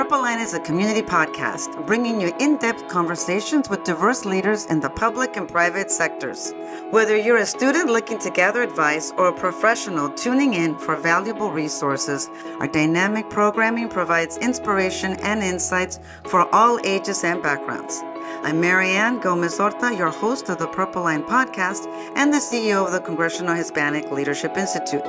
Purple Line is a community podcast bringing you in-depth conversations with diverse leaders in the public and private sectors. Whether you're a student looking to gather advice or a professional tuning in for valuable resources, our dynamic programming provides inspiration and insights for all ages and backgrounds. I'm Ann Gomez Orta, your host of the Purple Line podcast and the CEO of the Congressional Hispanic Leadership Institute.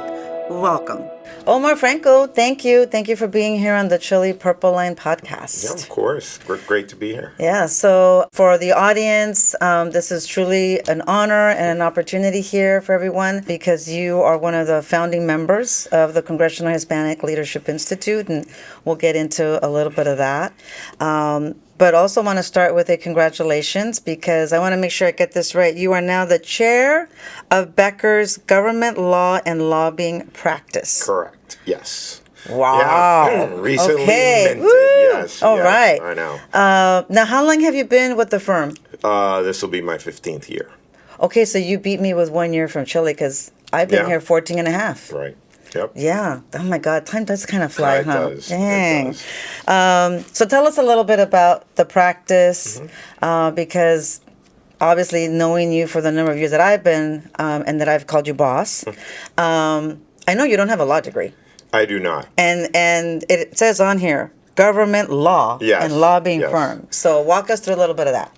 Welcome. Omar Franco, thank you. Thank you for being here on the CHLI Purple Line podcast. Yeah, of course. Great to be here. Yeah, so for the audience, this is truly an honor and an opportunity here for everyone because you are one of the founding members of the Congressional Hispanic Leadership Institute, and we'll get into a little bit of that. But also want to start with a congratulations because I want to make sure I get this right. You are now the chair of Becker's Government Law and Lobbying Practice. Correct. Yes. Wow. Yeah. Recently minted. Woo. Yes. All yes, right. I know. Now, how long have you been with the firm? This will be my 15th year. Okay, so you beat me with 1 year from Chile because I've been here 14 and a half. Right. Yep. Yeah. Oh my God, time does kind of fly, It huh? does. Dang. It does. So tell us a little bit about the practice, because obviously knowing you for the number of years that I've been, and that I've called you boss, I know you don't have a law degree. I do not. And it says on here, government law and lobbying firm. So walk us through a little bit of that.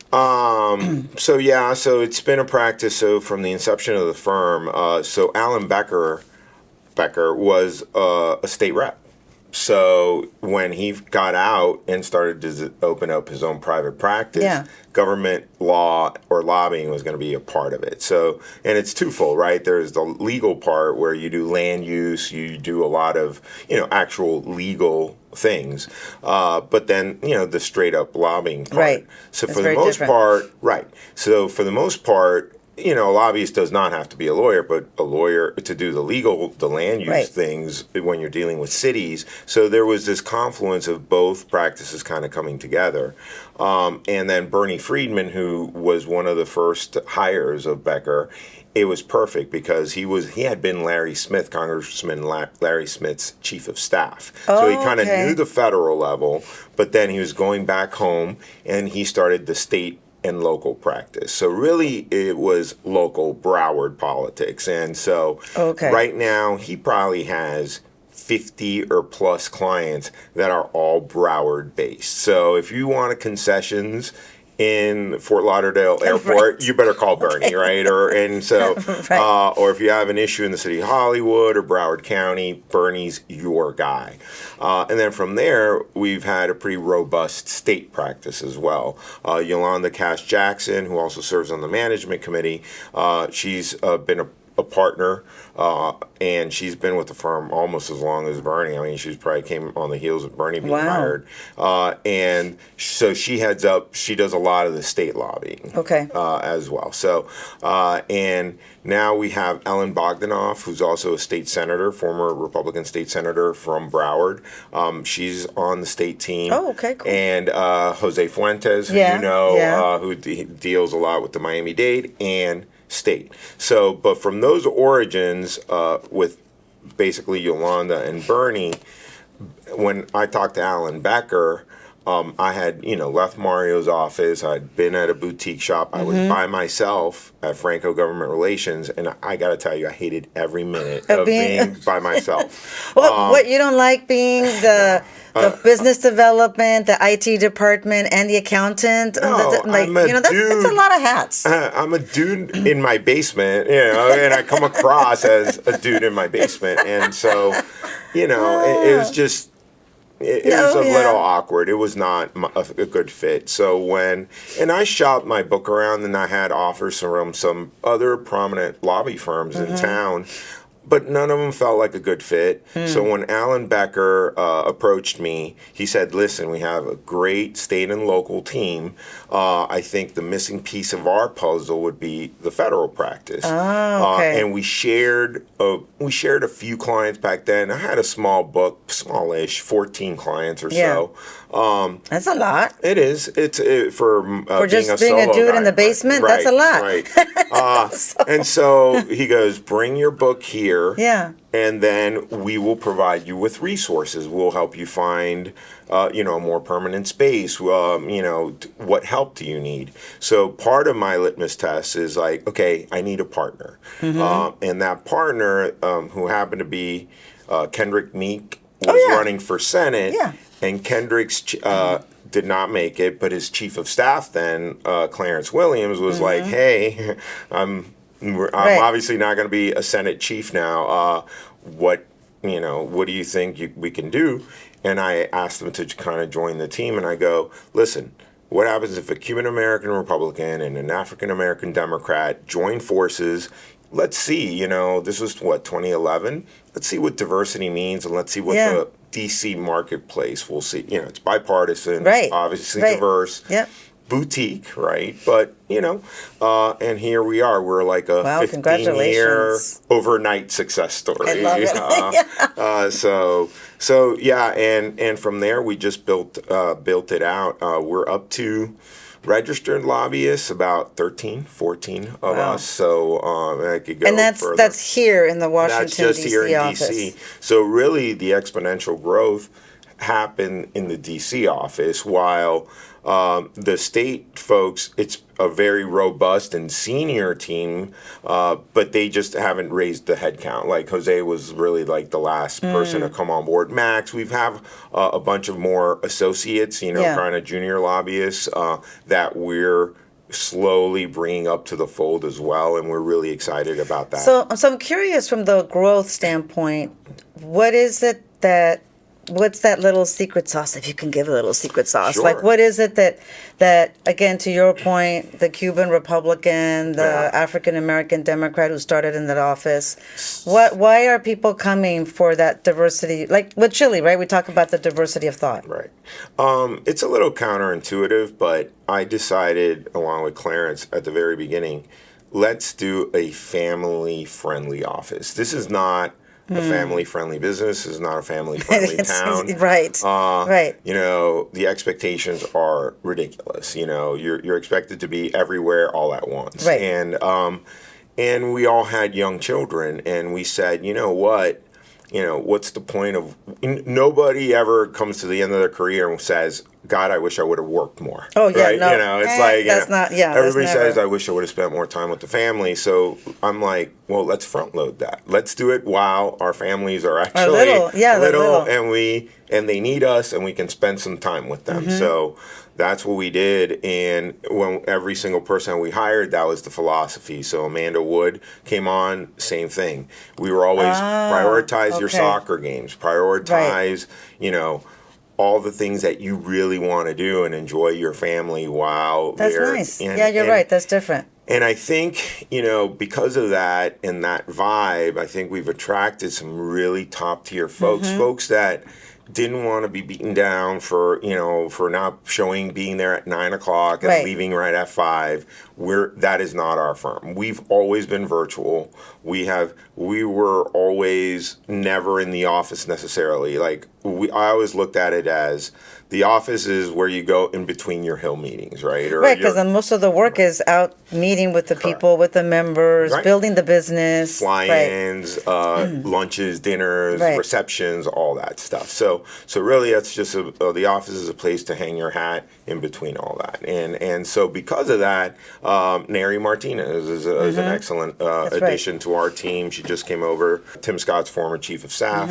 So it's been a practice. So from the inception of the firm, so Alan Becker was a state rep. So when he got out and started to open up his own private practice, government law or lobbying was going to be a part of it. So, and it's twofold, right? There's the legal part where you do land use, you do a lot of, actual legal things, but then, the straight up lobbying part. Right. So That's for the most different. part, right. So for the most part, a lobbyist does not have to be a lawyer, but a lawyer to do the land use things when you're dealing with cities. So there was this confluence of both practices kind of coming together. And then Bernie Friedman, who was one of the first hires of Becker, it was perfect because he had been Congressman Larry Smith's chief of staff. So he kind of knew the federal level, but then he was going back home and he started the state and local practice. So really it was local Broward politics. And so right now he probably has 50 or plus clients that are all Broward based. So if you want concessions in Fort Lauderdale Airport, you better call Bernie, right? Or if you have an issue in the city of Hollywood or Broward County, Bernie's your guy. And then from there, we've had a pretty robust state practice as well. Yolanda Cash-Jackson, who also serves on the management committee, she's been a partner, and she's been with the firm almost as long as Bernie. I mean, she's probably came on the heels of Bernie being hired. And so she heads up, she does a lot of the state lobbying as well. So, and now we have Ellen Bogdanoff, who's also a state senator, former Republican state senator from Broward. She's on the state team. Oh, okay, cool. And Jose Fuentes, who who deals a lot with the Miami-Dade and state. So, but from those origins, with basically Yolanda and Bernie, when I talked to Alan Becker, I had, left Mario's office. I'd been at a boutique shop. I was by myself at Franco Government Relations, and I got to tell you, I hated every minute of being by myself. What you don't like being the business development, the IT department, and the accountant? That's a lot of hats. I'm a dude in my basement, and I come across as a dude in my basement, and so, it was just. It was a little awkward. It was not a good fit. So and I shopped my book around, and I had offers from some other prominent lobby firms in town, but none of them felt like a good fit. So when Alan Becker approached me, he said, listen, we have a great state and local team. I think the missing piece of our puzzle would be the federal practice. And we shared a few clients back then. I had a small book, smallish, 14 clients or so. That's a lot. It is. It's for just being a dude in the basement. Right, that's a lot. Right. And so he goes, bring your book here. here. Yeah. And then we will provide you with resources. We'll help you find, a more permanent space. What help do you need? So part of my litmus test is like, okay, I need a partner. And that partner, who happened to be Kendrick Meek, was running for Senate. Yeah. And Kendrick's did not make it, but his chief of staff then, Clarence Williams, was like, hey, I'm obviously not going to be a Senate chief now. What do you think we can do? And I asked them to kind of join the team, and I go, listen, what happens if a Cuban-American Republican and an African-American Democrat join forces? Let's see, this was 2011. Let's see what diversity means, and let's see what the DC marketplace will see. It's bipartisan, right, obviously diverse. Yep. Boutique, right? But, and here we are. We're like a 15-year overnight success story. I love it. So yeah, and from there we just built it out. We're up to registered lobbyists, about 13, 14 of us. So I could go and that's here in the Washington, that's just D.C. here in office. D.C. So really the exponential growth happened in the D.C. office, while the state folks, it's a very robust and senior team, but they just haven't raised the headcount. Like Jose was really like the last person to come on board. Max, we have a bunch of more associates, kind of junior lobbyists that we're slowly bringing up to the fold as well, and we're really excited about that. So I'm curious from the growth standpoint, what's that little secret sauce, if you can give a little secret sauce? Sure. Like, what is it that again, to your point, the Cuban Republican, the African American Democrat who started in that office, why are people coming for that diversity? Like with Chile, right? We talk about the diversity of thought. Right. It's a little counterintuitive, but I decided, along with Clarence at the very beginning, let's do a family-friendly office. This is not a family-friendly business. Is not a family-friendly town. Right. Right. The expectations are ridiculous. You're expected to be everywhere all at once. Right. And we all had young children, and we said, what's the point of? Nobody ever comes to the end of their career and says, God, I wish I would have worked more. Oh, yeah, right? no. It's like, that's not, everybody that's never. says, I wish I would have spent more time with the family. So I'm like, well, let's front load that. Let's do it while our families are actually little. And they need us, and we can spend some time with them. So that's what we did. And when every single person we hired, that was the philosophy. So Amanda Wood came on, same thing. We were always prioritize your soccer games, prioritize, all the things that you really want to do and enjoy your family while That's nice. You're right. That's different. And I think, because of that and that vibe, I think we've attracted some really top tier folks, folks that didn't want to be beaten down for not being there at 9:00 and leaving right at 5. That is not our firm. We've always been virtual. We were always never in the office necessarily. Like I always looked at it as the office is where you go in between your Hill meetings, right? Right, because most of the work is out meeting with the people, with the members, building the business. Fly-ins, lunches, dinners, receptions, all that stuff. So really that's just the office is a place to hang your hat in between all that. And so because of that, Neri Martinez is an excellent addition to our team. She just came over. Tim Scott's former chief of staff.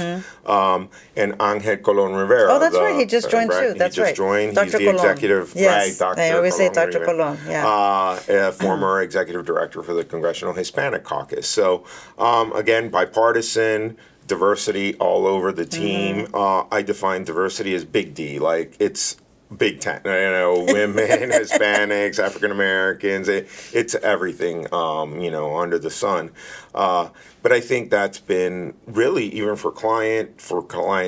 And Angel Colon Rivera. Oh, that's right. He just joined too. That's right. He just joined. Dr. He's the Colon. executive. Yes. Right, Dr. I always say Colon Dr. Rivera. Colon. Former executive director for the Congressional Hispanic Caucus. So, again, bipartisan, diversity all over the team. I define diversity as big D. Like, it's Big Ten, women, Hispanics, African Americans. It's everything, under the sun. But I think that's been really, even for client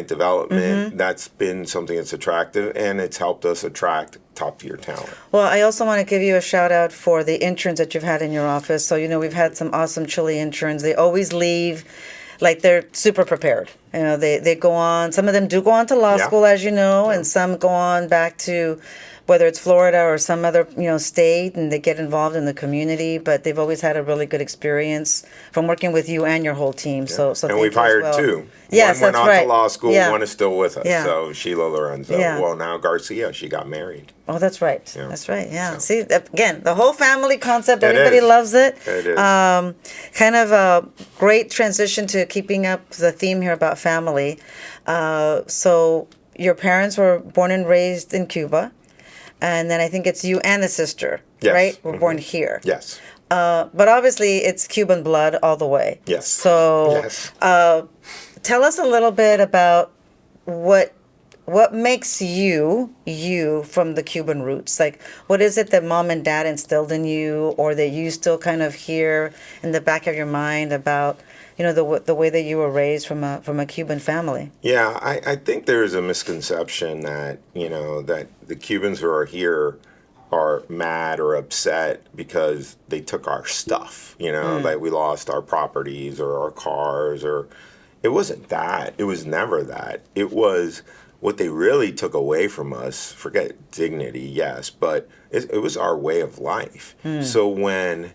development, that's been something that's attractive, and it's helped us attract top-tier talent. Well, I also want to give you a shout-out for the interns that you've had in your office. So, we've had some awesome Chile interns. They always leave like they're super prepared. You know, they go on. Some of them do go on to law school, as you know, and some go on back to whether it's Florida or some other state, and they get involved in the community. But they've always had a really good experience from working with you and your whole team. So And thank we've you as hired well. two. Yes, one went that's on right. to law school, Yeah. one is still with us. Yeah. So Sheila Lorenzo. Yeah. Well, now Garcia, she got married. Oh, that's right. Yeah. That's right. Yeah. So. See, again, the whole family concept, It everybody is. loves it. It is. Kind of a great transition to keeping up the theme here about family. So your parents were born and raised in Cuba, and then I think it's you and the sister, Yes. right? Were born here. Yes. But obviously, it's Cuban blood all the way. Yes. So, Yes. tell us a little bit about what makes you from the Cuban roots. Like, what is it that mom and dad instilled in you, or that you still kind of hear in the back of your mind about, the way that you were raised from a Cuban family? Yeah, I think there is a misconception that, that the Cubans who are here are mad or upset because they took our stuff, like we lost our properties or our cars, or it wasn't that. It was never that. It was what they really took away from us. Forget dignity, yes, but it was our way of life. So when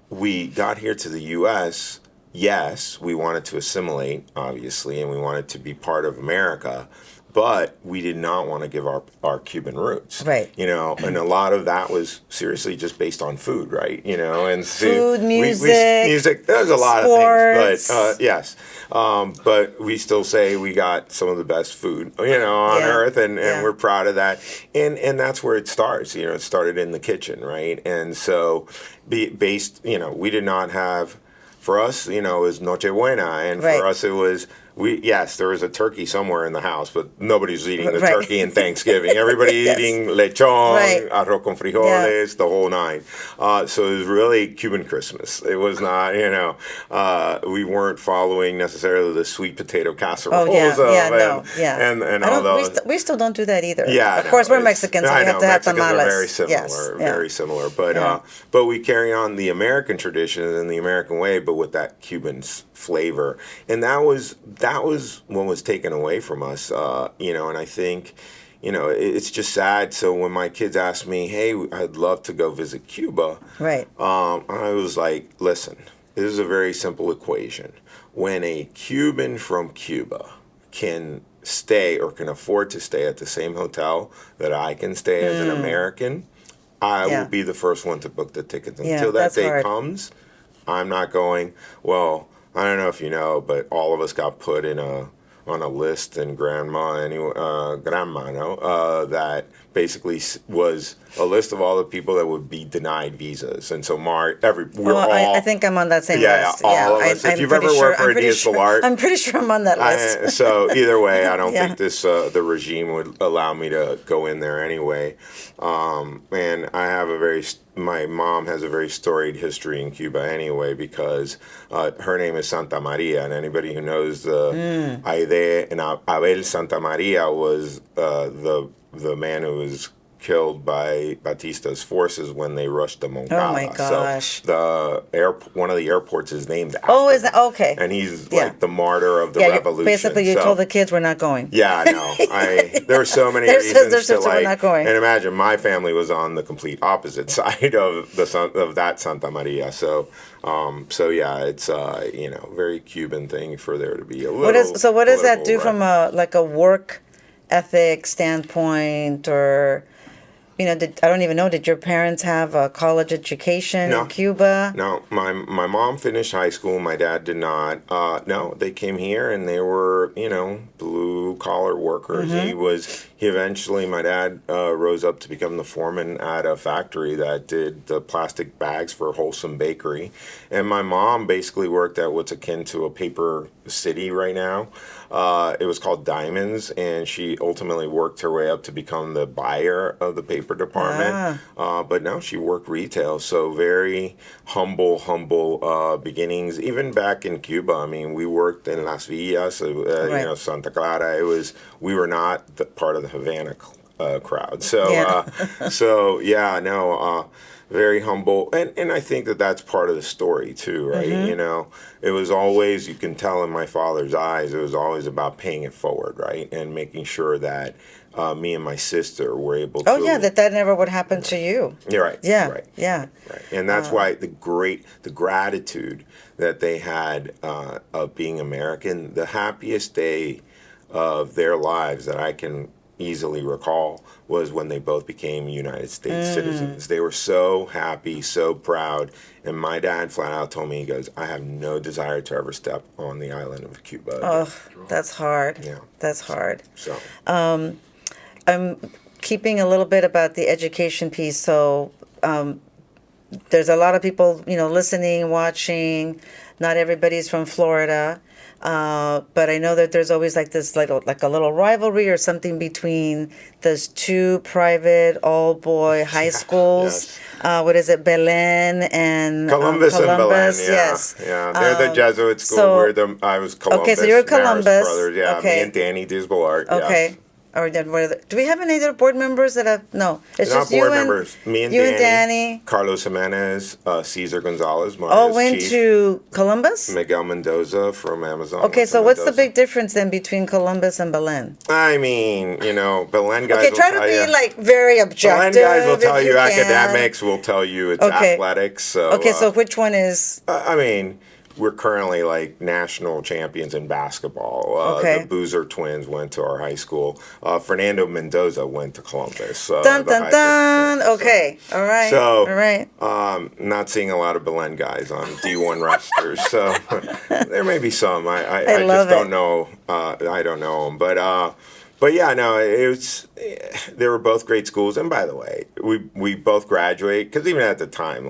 we got here to the U.S., yes, we wanted to assimilate, obviously, and we wanted to be part of America, but we did not want to give our Cuban roots. Right. And a lot of that was seriously just based on food, right? And Food, music, music, there's a lot sports. of things, but yes. But we still say we got some of the best food, on earth, and we're proud of that. And that's where it starts. It started in the kitchen, right? And so we did not have, for us, it was Nochebuena, and Right. for us it was, there was a turkey somewhere in the house, but nobody's eating the Right. turkey in Thanksgiving. Everybody Yes. eating lechon, Right. arroz con frijoles, the whole nine. So it was really Cuban Christmas. It was not, we weren't following necessarily the sweet potato casseroles. And all those. We still don't do that either. Yeah, of course, we're Mexicans, so we have to have Mexicans tamales. are very similar, Yes. very similar. But we carry on the American tradition and the American way, but with that Cuban flavor, and that was what was taken away from us. And I think, it's just sad. So when my kids ask me, "Hey, I'd love to go visit Cuba," Right. I was like, "Listen, this is a very simple equation. When a Cuban from Cuba can stay or can afford to stay at the same hotel that I can stay as an American, I will be the first one to book the tickets. Until that day comes, I'm not going, well, I don't know if you know, but all of us got put on a list in Granma, that basically was a list of all the people that would be denied visas. And so I think I'm on that same list. All of us. If you've ever worked for Diaz-Balart, I'm pretty sure I'm on that list. So either way, I don't think the regime would allow me to go in there anyway. And I have my mom has a very storied history in Cuba anyway, because her name is Santa Maria, and anybody who knows the Aide and Abel Santa Maria was the man who was killed by Batista's forces when they rushed to Moncada. Oh my gosh! So one of the airports is named after. Oh, is that okay? And he's like the martyr of the revolution. Basically, you told the kids we're not going. Yeah, I know. There are so many reasons to we're not going. And imagine my family was on the complete opposite side of that Santa Maria. So yeah, it's very Cuban thing for there to be a little. What does that do from a work ethic standpoint, or? I don't even know. Did your parents have a college education in Cuba? No, my mom finished high school. My dad did not. No, they came here and they were, blue collar workers. He eventually, my dad rose up to become the foreman at a factory that did the plastic bags for Wholesome Bakery. And my mom basically worked at what's akin to a paper city right now. It was called Diamonds, and she ultimately worked her way up to become the buyer of the paper department. But no, she worked retail, so very humble beginnings. Even back in Cuba, I mean, we worked in Las Villas, Santa Clara. We were not part of the Havana crowd. So, Yeah. very humble, and I think that that's part of the story too, right? You know, it was always, you can tell in my father's eyes, it was always about paying it forward, right, and making sure that me and my sister were able to. Oh yeah, that never would happen to you. You're right. Yeah. Right. Yeah. Right. And that's why the gratitude that they had of being American, the happiest day of their lives that I can easily recall was when they both became United States citizens. They were so happy, so proud. And my dad flat out told me, he goes, I have no desire to ever step on the island of Cuba again. Oh, that's hard. Yeah. That's hard. So. I'm keeping a little bit about the education piece. So there's a lot of people, listening, watching. Not everybody's from Florida. But I know that there's always like this like a little rivalry or something between those two private all-boy high schools. Yes. What is it, Belen and Columbus and Belen, yeah. Yes. Yeah, they're the Jesuit school. So, I was Columbus. Okay, so you're Marist Columbus. brothers, yeah. Okay. Me and Danny Diaz-Balart. Okay. Yes. Or do we have any other board members that have? No, it's Not just board you members. Me and you Danny, and Danny. Carlos Jimenez, Cesar Gonzalez, All Maria's went chief, to Columbus. Miguel Mendoza from Amazon. Okay, went to so what's the Mendoza. big difference then between Columbus and Belen? I mean, Belen guys. Okay, will try to tell be you, like very Belen objective. guys will tell if you can. academics. Will tell you it's Okay. athletics. So So which one is? I mean, we're currently like national champions in basketball. Okay. The Boozer twins went to our high school. Fernando Mendoza went to Columbus. Dun dun dun. Okay, all right. So, all right. Not seeing a lot of Belen guys on D1 rosters. So there may be some. I love just don't know. I don't know them. But yeah, no, they were both great schools. And by the way, we both graduate, because even at the time,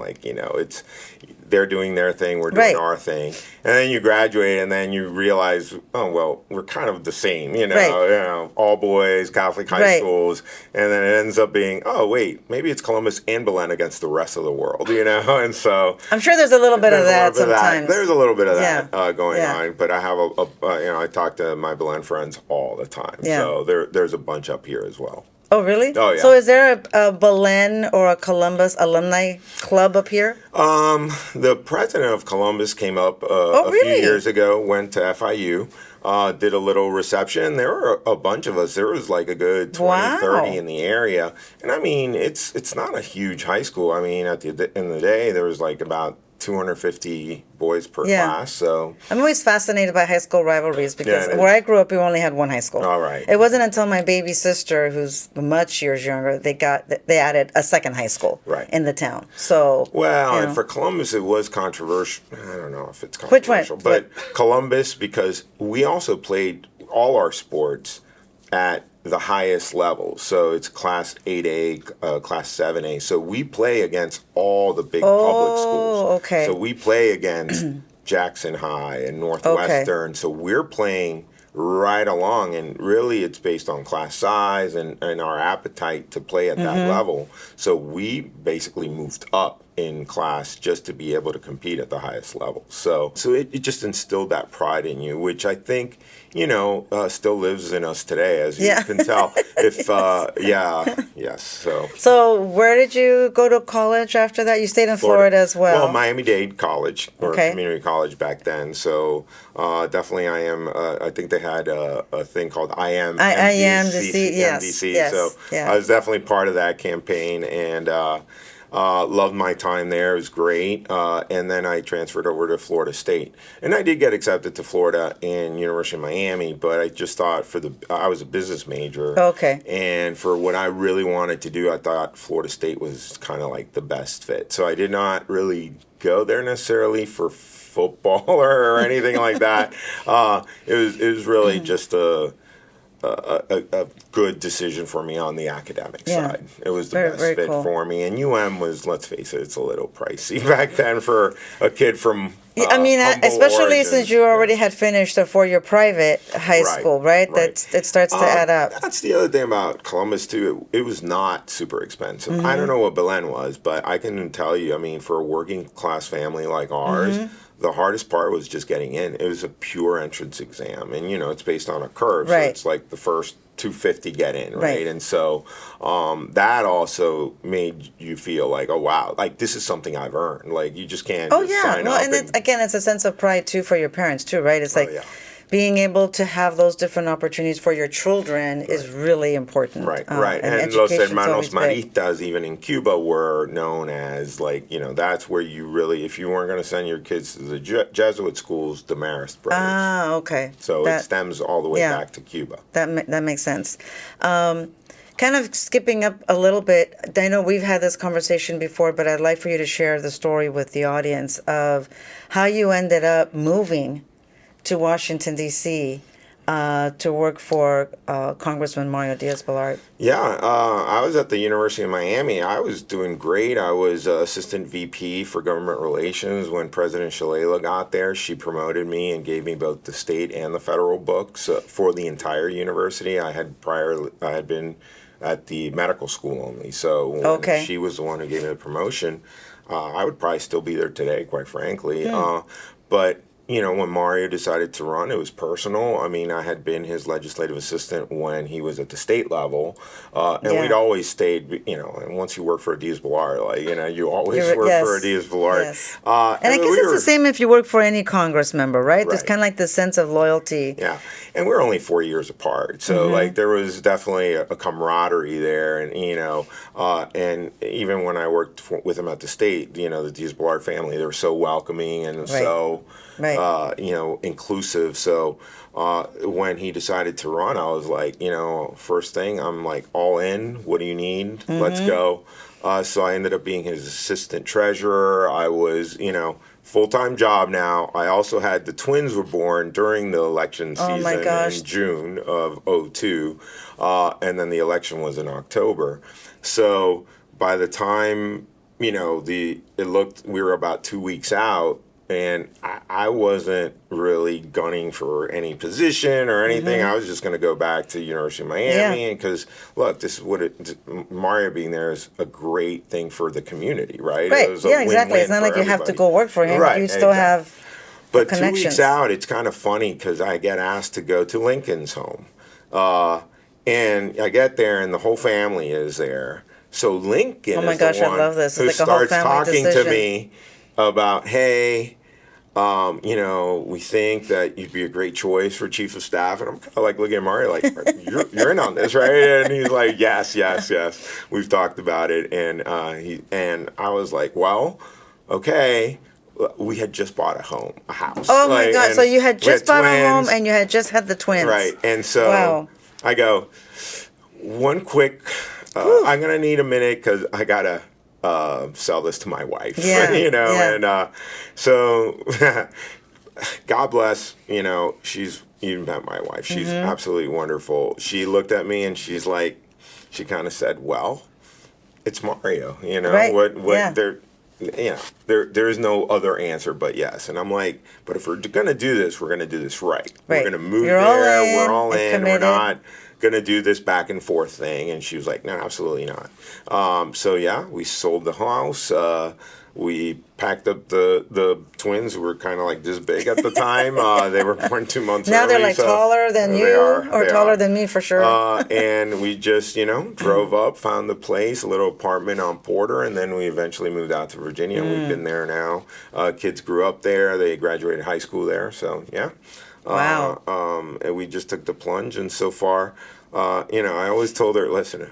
they're doing their thing, we're doing our thing. And then you graduate and then you realize, oh, well, we're kind of the same, all boys, Catholic high schools. And then it ends up being, oh, wait, maybe it's Columbus and Belen against the rest of the world, And so I'm sure there's a little bit of that sometimes. There's a little bit of that going Yeah. on. But I have I talk to my Belen friends all the time. Yeah. So there's a bunch up here as well. Oh, really? Oh, yeah. So is there a Belen or a Columbus alumni club up here? The president of Columbus came up a really? few years ago, went to FIU, did a little reception. There were a bunch of us. There was like a good 20, 30 in the area. And I mean, it's not a huge high school. I mean, at the end of the day, there was like about 250 boys per class. So I'm always fascinated by high school rivalries because where I grew up, we only had one high school. All right. It wasn't until my baby sister, who's much years younger, they added a second high school in the town. So and for Columbus, it was controversial. I don't know if it's Which one? controversial, but Columbus, because we also played all our sports at the highest level. So it's class 8A, class 7A. So we play against all the big public schools. Okay. So we play against Jackson High and Northwestern. Okay. So we're playing right along, and really it's based on class size and our appetite to play at that level. So we basically moved up in class just to be able to compete at the highest level. So it just instilled that pride in you, which I think, still lives in us today, as you can tell. Yes. So where did you go to college after that? You stayed in Florida as well. Well, Miami-Dade College, or community college back then. So definitely I think they had a thing called MDC. Yes. So I was definitely part of that campaign, and loved my time there. It was great. And then I transferred over to Florida State. And I did get accepted to Florida and University of Miami, but I just thought I was a business major. Okay. And for what I really wanted to do, I thought Florida State was kind of like the best fit. So I did not really go there necessarily for football or anything like that. It was really just a good decision for me on the academic side. It was the best fit for me. And UM was, let's face it, it's a little pricey back then for a kid from especially origins. Since you already had finished a 4-year private high school, right? It starts to add up. That's the other thing about Columbus, too. It was not super expensive. I don't know what Belen was, but I can tell you, for a working class family like ours, the hardest part was just getting in. It was a pure entrance exam, and it's based on a curve. So it's like the first 250 get in, right? Right. And so that also made you feel like, oh wow, like this is something I've earned. Like you just can't just sign Well, up. and it's a sense of pride too for your parents too, right? It's like yeah. being able to have those different opportunities for your children is really important. Right. And los education's hermanos always big. Maritas, even in Cuba, were known as like, that's where you really, if you weren't going to send your kids to the Jesuit schools, the Marist brothers. Ah, okay. So it stems all the way back to Cuba. That makes sense. Kind of skipping up a little bit, I know we've had this conversation before, but I'd like for you to share the story with the audience of how you ended up moving to Washington, D.C. To work for Congressman Mario Diaz-Balart. Yeah, I was at the University of Miami. I was doing great. I was assistant VP for government relations when President CHLI got there. She promoted me and gave me both the state and the federal books for the entire university. I had been at the medical school only. So when she was the one who gave me the promotion, I would probably still be there today, quite frankly. But when Mario decided to run, it was personal. I mean, I had been his legislative assistant when he was at the state level, and we'd always stayed, and once you work for a Diaz-Balart, like, you always work for a Diaz-Balart. Yes. And I guess it's the same if you work for any Congress member, right? There's kind of like this sense of loyalty. Yeah. And we're only 4 years apart. So, like, there was definitely a camaraderie there. And, and even when I worked with him at the state, the Diaz-Balart family, they were so welcoming and so... inclusive. So when he decided to run, I was like, first thing, I'm like, all in. What do you need? Let's go. So I ended up being his assistant treasurer. I was, full-time job now. I also had the twins were born during the election season in June of 2002. And then the election was in October. So by the time, we were about 2 weeks out. And I wasn't really gunning for any position or anything. I was just going to go back to University of Miami because, look, this is Mario being there is a great thing for the community, right? Right. Exactly. It's not like you have to go work for him. Right. You still have But 2 weeks out, it's kind of funny because I get asked to go to Lincoln's home. And I get there and the whole family is there. So Lincoln is the one I love this. who like starts talking decision. to me about, hey, we think that you'd be a great choice for chief of staff. And I'm kind of like looking at Mario like, you're in on this, right? And he's like, yes. We've talked about it. And I was like, well, okay. We had just bought a house. Oh, my God. So you had just bought a home and you had just had the twins. Right. And so I go, one quick, I'm going to need a minute because I got to sell this to my wife, and so God bless, you met my wife. She's absolutely wonderful. She looked at me and she's like, she kind of said, well, it's Mario, there is no other answer but yes. And I'm like, but if we're going to do this, we're going to do this right. We're going to move there. We're all in. We're not going to do this back and forth thing. And she was like, no, absolutely not. So we sold the house. We packed up the twins who were kind of like this big at the time. They were born 2 months early. Now they're like taller than you or taller than me for sure. And we just, drove up, found the place, a little apartment on Porter, and then we eventually moved out to Virginia. We've been there now. Kids grew up there. They graduated high school there. So, yeah. Wow. And we just took the plunge, and so far, I always told her, listen,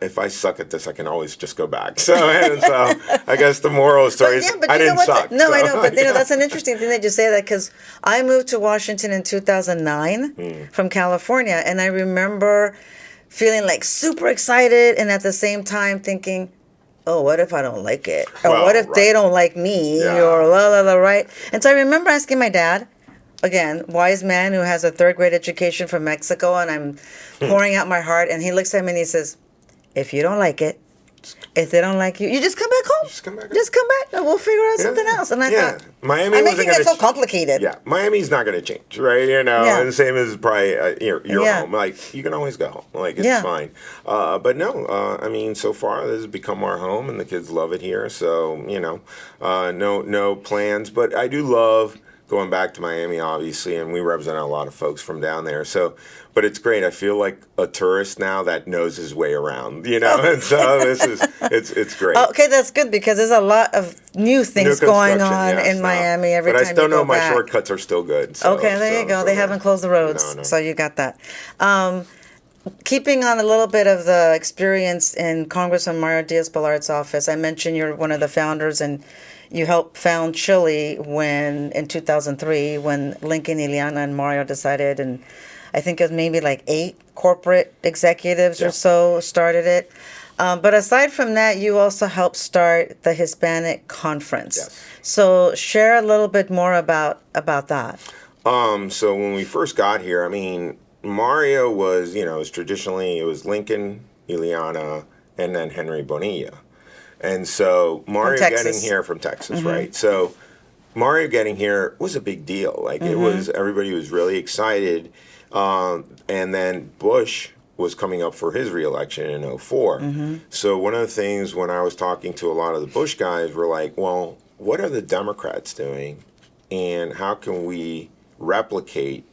if I suck at this, I can always just go back. So I guess the moral of the story is I didn't suck. No, I know, but that's an interesting thing that you say that because I moved to Washington in 2009 from California, and I remember feeling like super excited and at the same time thinking, oh, what if I don't like it? Or what if they don't like me? Or right? And so I remember asking my dad, again, wise man who has a third grade education from Mexico, and I'm pouring out my heart, and he looks at me and he says, if you don't like it, if they don't like you, you just come back home. Just come back, and we'll figure out something else. And I thought, Miami I'm making it so complicated. Yeah, Miami's not going to change, right? And the same as probably your home. Like, you can always go home. Like, it's fine. But no, I mean, so far, this has become our home, and the kids love it here. So, no plans. But I do love going back to Miami, obviously, and we represent a lot of folks from down there. So, but it's great. I feel like a tourist now that knows his way around, and so it's great. Okay, that's good because there's a lot of new things going on in Miami every time you go back. But I still know my shortcuts are still good. So, okay, there you go. They haven't closed the roads, so you got that. Keeping on a little bit of the experience in Congressman Mario Diaz-Balart's office, I mentioned you're one of the founders and you helped found CHLI in 2003 when Lincoln, Ileana, and Mario decided, and I think it was maybe like 8 corporate executives or so started it. But aside from that, you also helped start the Hispanic Conference. Yes. So share a little bit more about that. So when we first got here, I mean, Mario was, it was Lincoln, Ileana, and then Henry Bonilla. And so Mario getting here from Texas, right? So Mario getting here was a big deal. Like everybody was really excited. And then Bush was coming up for his reelection in 2004. So one of the things when I was talking to a lot of the Bush guys were like, well, what are the Democrats doing? And how can we replicate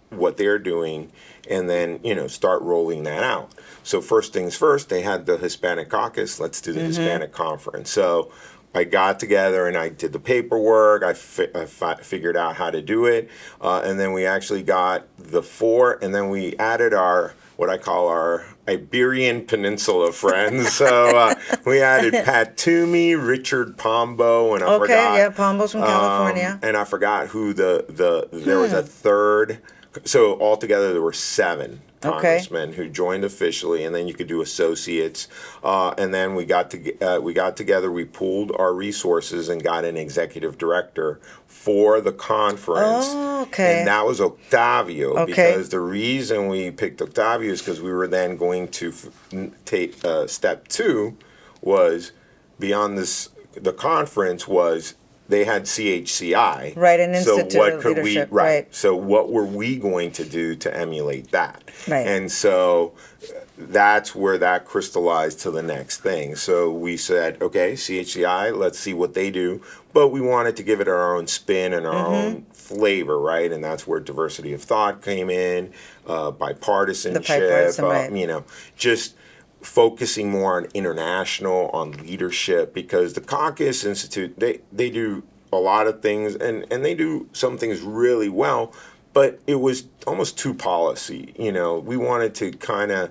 what they're doing and then, start rolling that out. So first things first, they had the Hispanic caucus. Let's do the Hispanic conference. So I got together and I did the paperwork. I figured out how to do it. And then we actually got the 4, and then we added what I call our Iberian Peninsula friends. So we added Pat Toomey, Richard Pombo, and I forgot. Pombo's from California. And I forgot who there was a third. So altogether there were 7 congressmen who joined officially, and then you could do associates. And then we got together, we pooled our resources and got an executive director for the conference. Oh, okay. And that was Octavio, because the reason we picked Octavio is because we were then going to take step 2 was beyond the conference was they had CHCI. Right, an institute of leadership. Right. So what were we going to do to emulate that? Right. And so that's where that crystallized to the next thing. So we said, okay, CHCI, let's see what they do. But we wanted to give it our own spin and our own flavor, right? And that's where diversity of thought came in, bipartisanship, just focusing more on international, on leadership, because the Caucus Institute, they do a lot of things, and they do some things really well, but it was almost too policy. We wanted to kind of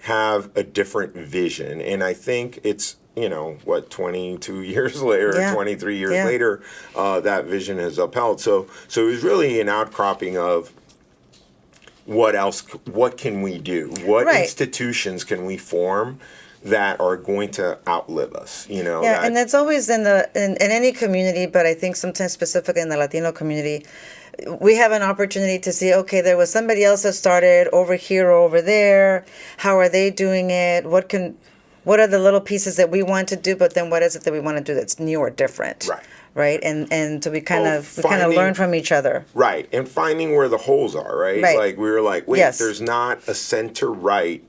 have a different vision, and I think it's 22 years later, 23 years later, that vision has upheld. So it was really an outcropping of what else? What can we do? What institutions can we form that are going to outlive us? And that's always in any community, but I think sometimes specifically in the Latino community, we have an opportunity to see, okay, there was somebody else that started over here or over there. How are they doing it? What are the little pieces that we want to do? But then what is it that we want to do that's new or different? Right, and so we kind of learn from each other. Right, and finding where the holes are. Right, like we were like, wait, there's not a center-right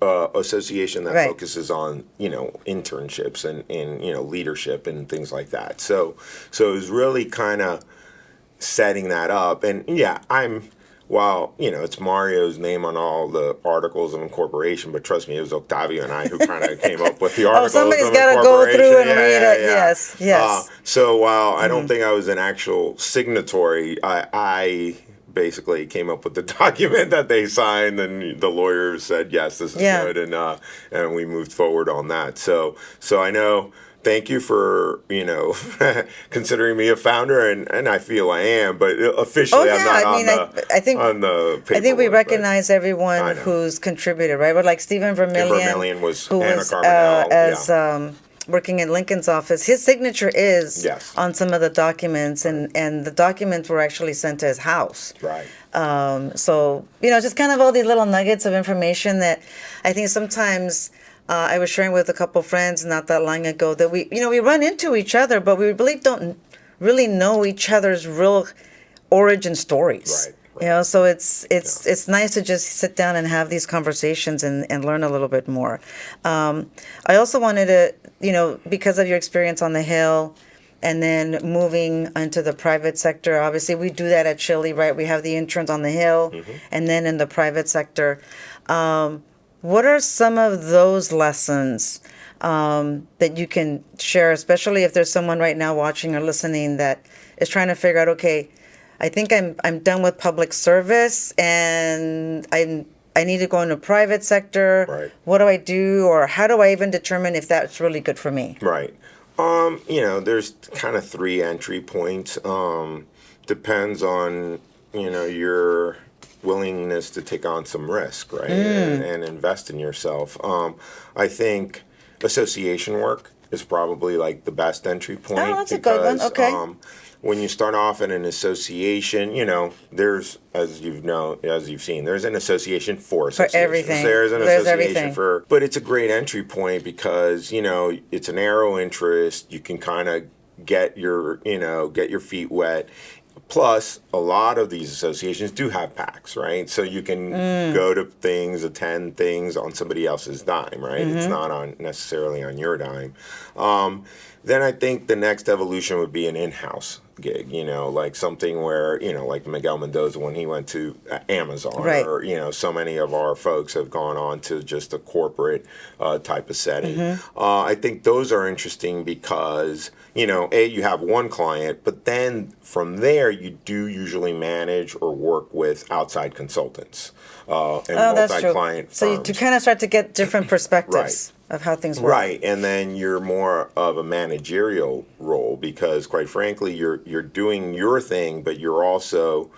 association that focuses on internships and leadership and things like that. So it was really kind of setting that up, and while it's Mario's name on all the articles of incorporation, but trust me, it was Octavio and I who kind of came up with the articles somebody's got to go through and read it. Yes. So while I don't think I was an actual signatory, I basically came up with the document that they signed, and the lawyers said, yes, this is good, and we moved forward on that. So I know. Thank you for, considering me a founder, and I feel I am, but officially I'm not on the paperwork. I think we recognize everyone who's contributed, right? But like Stephen Vermillion was working in Lincoln's office. His signature is on some of the documents, and the documents were actually sent to his house. Right. So, just kind of all these little nuggets of information that I think sometimes... I was sharing with a couple friends not that long ago that we run into each other, but we really don't really know each other's real origin stories. Right. So it's nice to just sit down and have these conversations and learn a little bit more. I also wanted to, because of your experience on the Hill and then moving into the private sector. Obviously, we do that at CHLI, right? We have the interns on the Hill, and then in the private sector. What are some of those lessons that you can share, especially if there's someone right now watching or listening that is trying to figure out, okay, I think I'm done with public service and I need to go into private sector. Right. What do I do, or how do I even determine if that's really good for me? Right. There's kind of 3 entry points. Depends on, your willingness to take on some risk, right? And invest in yourself. I think association work is probably like the best entry point. Oh, that's a good one. Okay. When you start off in an association, there's, as you've seen, there's an association for associations. For everything. There's an There's association everything. but it's a great entry point because, it's a narrow interest. You can kind of get your feet wet. Plus, a lot of these associations do have PACs, right? So you can go to things, attend things on somebody else's dime, right? It's not necessarily on your dime. Then I think the next evolution would be an in-house gig, like something where, like Miguel Mendoza when he went to Amazon, right. or, so many of our folks have gone on to just a corporate type of setting. I think those are interesting because, you have one client, but then from there you do usually manage or work with outside consultants and multi-client firms. So you kind of start to get different perspectives. Right. Of how things work. Right, and then you're more of a managerial role because, quite frankly, you're doing your thing, but you're also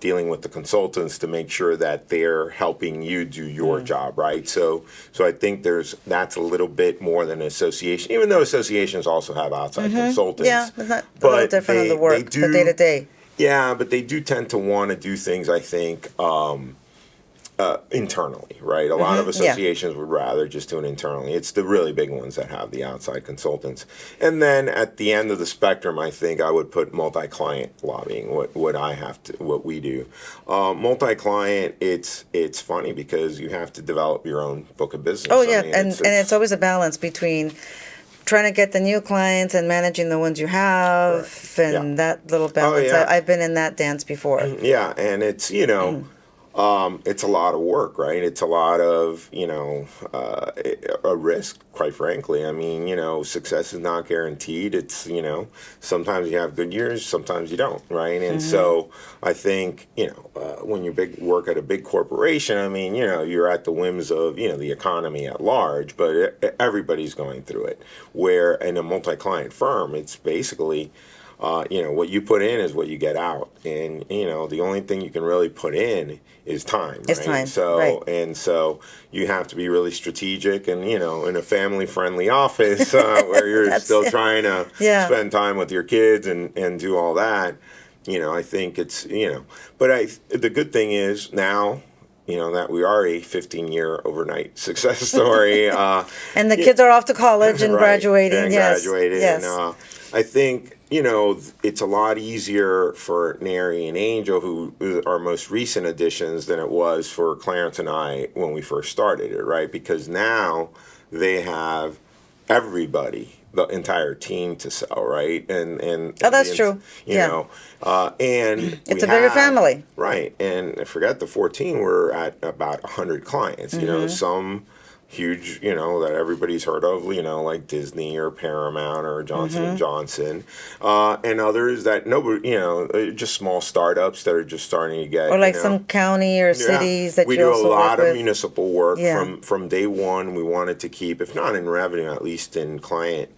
dealing with the consultants to make sure that they're helping you do your job, right? So I think that's a little bit more than an association, even though associations also have outside consultants. Yeah, it's not a little different in the work, the day to day. Yeah, but they do tend to want to do things, I think, internally, right? A lot of associations would rather just do it internally. It's the really big ones that have the outside consultants. And then at the end of the spectrum, I think I would put multi-client lobbying, what we do. Multi-client, it's funny because you have to develop your own book of business. Oh, yeah, and it's always a balance between trying to get the new clients and managing the ones you have, and that little balance. Oh, yeah. I've been in that dance before. Yeah, and it's, it's a lot of work, right? It's a lot of, a risk, quite frankly. I mean, success is not guaranteed. It's, sometimes you have good years, sometimes you don't, right? And so I think, when you work at a big corporation, I mean, you're at the whims of, the economy at large, but everybody's going through it. Where in a multi-client firm, it's basically, what you put in is what you get out. And, the only thing you can really put in is time. It's right? time. So, right. And so you have to be really strategic and, in a family-friendly office where you're still trying to spend time with your kids and do all that. I think it's, but the good thing is now, that we are a 15-year overnight success story. And the kids are off to college and graduating. And graduated. Yes. And I think, it's a lot easier for Neri and Angel, who are most recent additions, than it was for Clarence and I when we first started it, right? Because now they have everybody, the entire team to sell, right? And that's true. And it's a bigger family, right? And forget the 14. We're at about 100 clients. Some huge, that everybody's heard of, like Disney or Paramount or Johnson & Johnson, and others that nobody, just small startups that are just starting to get, or like some county or cities that we you do also a lot work of with. Municipal work from day one. We wanted to keep, if not in revenue, at least in client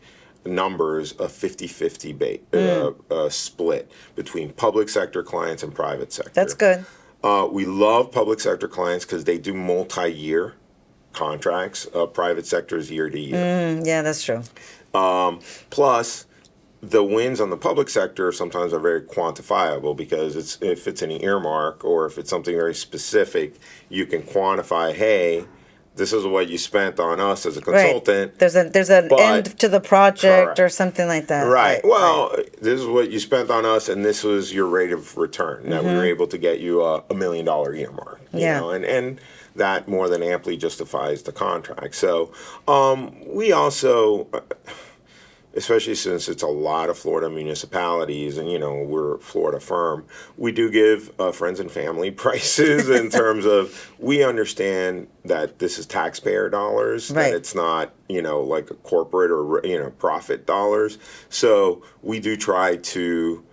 numbers, a 50-50 split between public sector clients and private sector. That's good. We love public sector clients because they do multi-year contracts. Private sector is year to year. Yeah, that's true. Plus, the wins on the public sector sometimes are very quantifiable because if it's an earmark or if it's something very specific, you can quantify, hey, this is what you spent on us as a consultant. Right. There's an end to the project or something like that. Right. Well, this is what you spent on us, and this was your rate of return. That we were able to get you a $1 million earmark. You know? And that more than amply justifies the contract. So we also, especially since it's a lot of Florida municipalities and, we're a Florida firm, we do give friends and family prices in terms of we understand that this is taxpayer dollars, Right. that it's not, like a corporate or, profit dollars. So we do try to,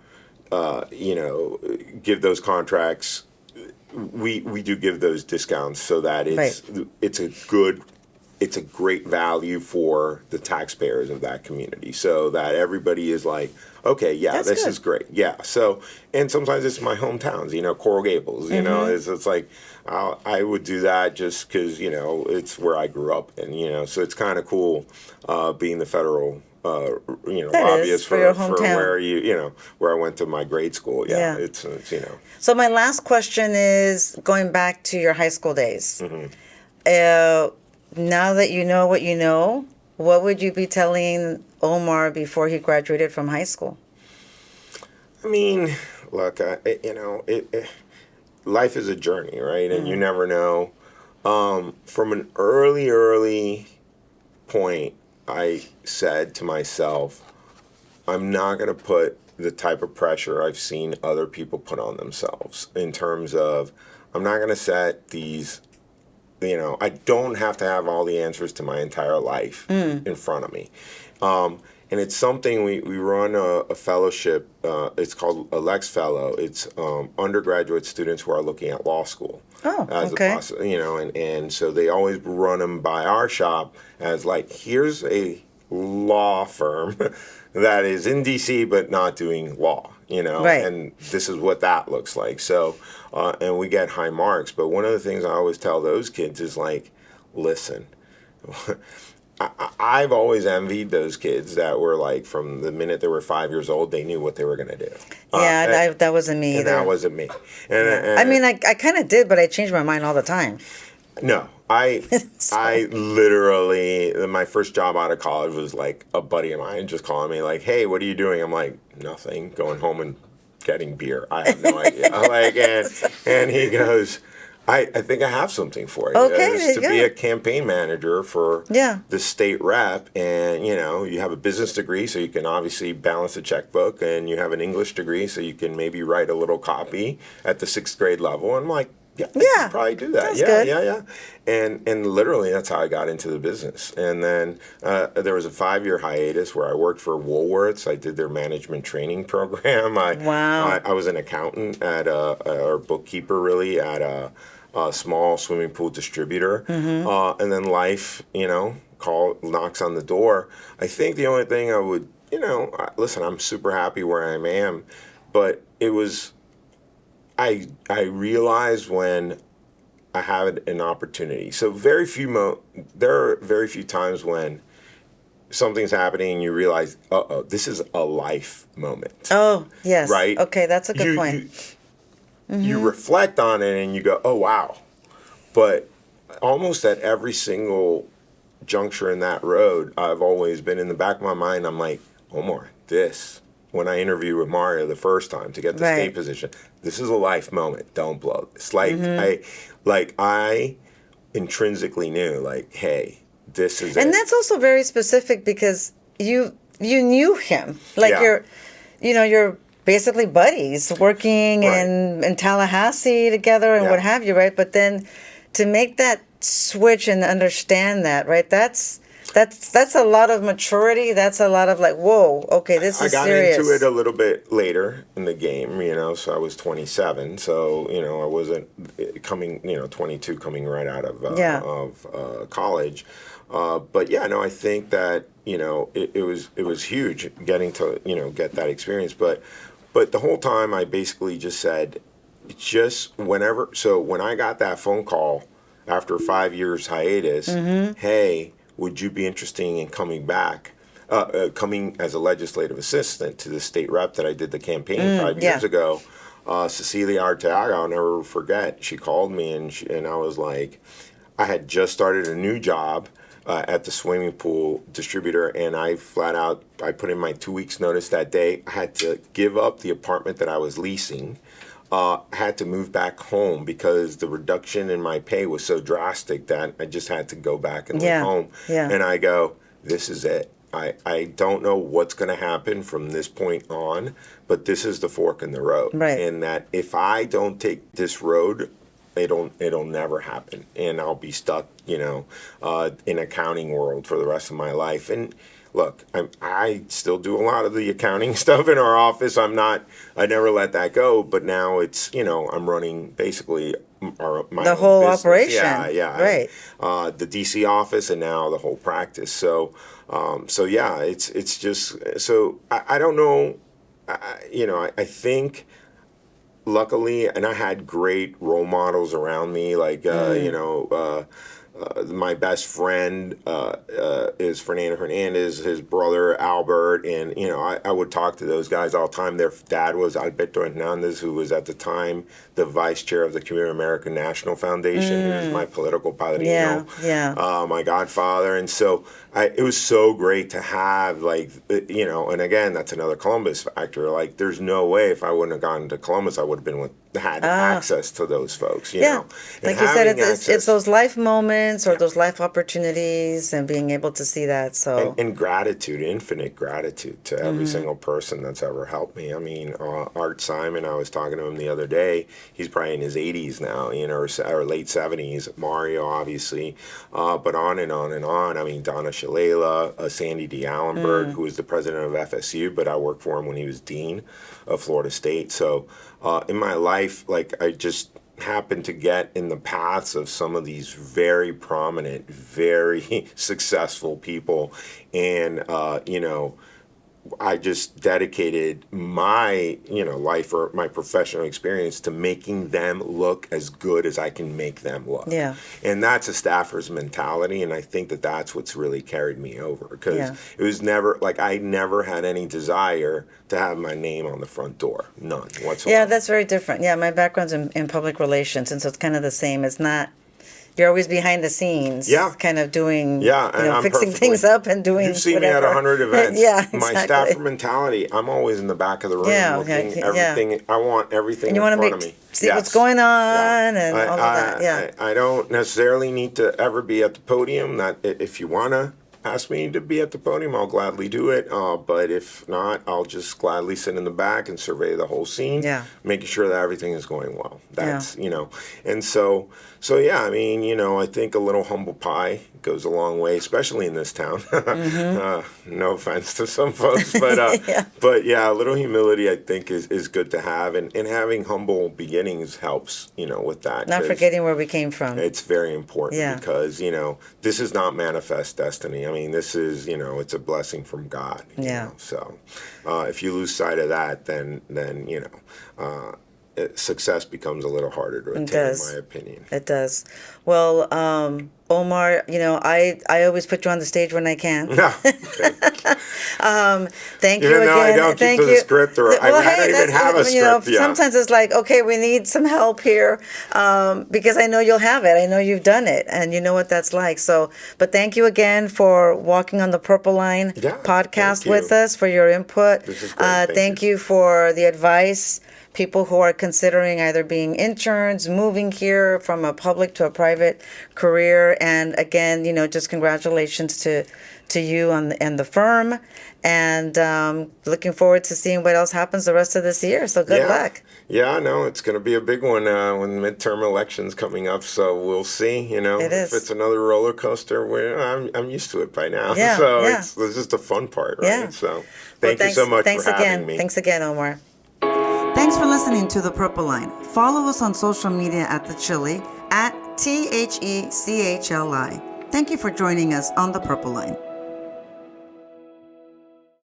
give those contracts. We do give those discounts so that it's a great value for the taxpayers of that community, so that everybody is like, okay, yeah, That's this good. is great, yeah. So, and sometimes it's my hometowns, Coral Gables, it's like I would do that just because it's where I grew up, and so it's kind of cool being the federal. Lobbyist for your for hometown. where where I went to my grade school. Yeah, Yeah. it's So my last question is going back to your high school days. Now that you know what you know, what would you be telling Omar before he graduated from high school? I mean, look, life is a journey, right? And you never know. From an early point, I said to myself, I'm not going to put the type of pressure I've seen other people put on themselves in terms of, I'm not going to set these, I don't have to have all the answers to my entire life in front of me. And it's something we run a fellowship. It's called a Lex Fellow. It's undergraduate students who are looking at law school. Oh, As okay. and so they always run them by our shop as like, here's a law firm that is in DC but not doing law, Right. and this is what that looks like. So, and we get high marks. But one of the things I always tell those kids is like, listen. I've always envied those kids that were like, from the minute they were 5 years old, they knew what they were going to do. That wasn't me And either. that wasn't me. And I mean, I kind of did, but I changed my mind all the time. no, I literally, my first job out of college was like a buddy of mine just calling me like, hey, what are you doing? I'm like, nothing, going home and getting beer. I have no idea. And he goes, I think I have something for you. Okay, It's there to you be go. a campaign manager for the state rep, and you have a business degree, so you can obviously balance a checkbook, and you have an English degree, so you can maybe write a little copy at the 6th grade level. I'm like, I could probably do that. That's good. Yeah. And literally, that's how I got into the business. And then there was a 5-year hiatus where I worked for Woolworths. I did their management training program. Wow. I was an accountant or bookkeeper, really, at a small swimming pool distributor. And then life, knocks on the door. I think the only thing I would, listen, I'm super happy where I am, but it was, I realized when I had an opportunity. So there are very few times when something's happening and you realize, this is a life moment. Oh, yes. Right? Okay, that's a good point. You reflect on it and you go, oh, wow. But almost at every single juncture in that road, I've always been in the back of my mind, I'm like, Omar, when I interviewed with Mario the first time to get the state position, this is a life moment. Don't blow this. I intrinsically knew, like, hey, this is it. And that's also very specific because you knew him. Like you're basically buddies working in Tallahassee together and what have you, right? But then to make that switch and understand that, right? That's a lot of maturity. That's a lot of like, whoa, okay, this is serious. I got into it a little bit later in the game, so I was 27. So, I wasn't coming, 22 coming right out of college. But yeah, no, I think that, it was huge getting to, get that experience. But the whole time I basically just said, when I got that phone call after 5 years hiatus, hey, would you be interested in coming back, coming as a legislative assistant to the state rep that I did the campaign 5 years ago? Cecilia Arteaga, I'll never forget. She called me and I was like, I had just started a new job at the swimming pool distributor, and I put in my 2 weeks notice that day. I had to give up the apartment that I was leasing. I had to move back home because the reduction in my pay was so drastic that I just had to go back and live home. Yeah. And I go, this is it. I don't know what's going to happen from this point on, but this is the fork in the road. Right. And that if I don't take this road, it'll never happen, and I'll be stuck, in accounting world for the rest of my life. And look, I still do a lot of the accounting stuff in our office. I never let that go, but now it's, I'm running basically my the own whole business. operation. Yeah. Right. The DC office and now the whole practice. So yeah, it's just, so I don't know, I think, luckily, and I had great role models around me, like my best friend is Fernando Hernandez, his brother Albert, and I would talk to those guys all the time. Their dad was Alberto Hernandez, who was at the time the vice chair of the Cuban-American National Foundation. He was my political padrino, my godfather, and so it was so great to have, and again, that's another Columbus factor. Like, there's no way if I wouldn't have gone to Columbus, I would have had access to those folks. You know, like you said, it's those life moments or those life opportunities, and being able to see that. So and gratitude, infinite gratitude to every single person that's ever helped me. I mean, Art Simon, I was talking to him the other day. He's probably in his 80s now, or late 70s. Mario, obviously, but on and on and on. I mean, Donna Shalala, Sandy D. Allenberg, who was the president of FSU, but I worked for him when he was dean of Florida State. So in my life, I just happened to get in the paths of some of these very prominent, very successful people, and I just dedicated my life or my professional experience to making them look as good as I can make them look. Yeah. And that's a staffer's mentality, and I think that's what's really carried me over, because it was never I never had any desire to have my name on the front door, none whatsoever. Yeah, that's very different. Yeah, my background's in public relations, and so it's kind of the same. It's not. You're always behind the scenes, kind of doing, fixing things up and doing. You've seen whatever. me at 100 events. Exactly. My staffer mentality, I'm always in the back of the room looking everything. I want everything and you in want front of me. See what's going on and all of that. I don't necessarily need to ever be at the podium. If you want to ask me to be at the podium, I'll gladly do it. But if not, I'll just gladly sit in the back and survey the whole scene, making sure that everything is going well. That's, and so yeah, I mean, I think a little humble pie goes a long way, especially in this town. No offense to some folks, but but yeah, a little humility I think is good to have, and having humble beginnings helps, with that. Not forgetting where we came from. It's very important because, this is not manifest destiny. I mean, this is, it's a blessing from God. So if you lose sight of that, then success becomes a little harder to attain, in my opinion. It does. Well, Omar, I always put you on the stage when I can. Thank you again. Even though I don't keep to the script, or I don't even have a script. Sometimes it's like, okay, we need some help here, because I know you'll have it. I know you've done it, and you know what that's like. So, but thank you again for walking on the Purple Line podcast with us, for your input. This is great. Thank you for the advice. People who are considering either being interns, moving here from a public to a private career. And again, just congratulations to you and the firm. And looking forward to seeing what else happens the rest of this year. So good luck. Yeah, no, it's going to be a big one when midterm elections coming up. So we'll see, if it's another roller coaster. I'm used to it by now. It's just the fun part, right? Yeah. So thank you so much for having me. Thanks again, Omar. Thanks for listening to The Purple Line. Follow us on social media at the CHLI, at CHLI. Thank you for joining us on The Purple Line.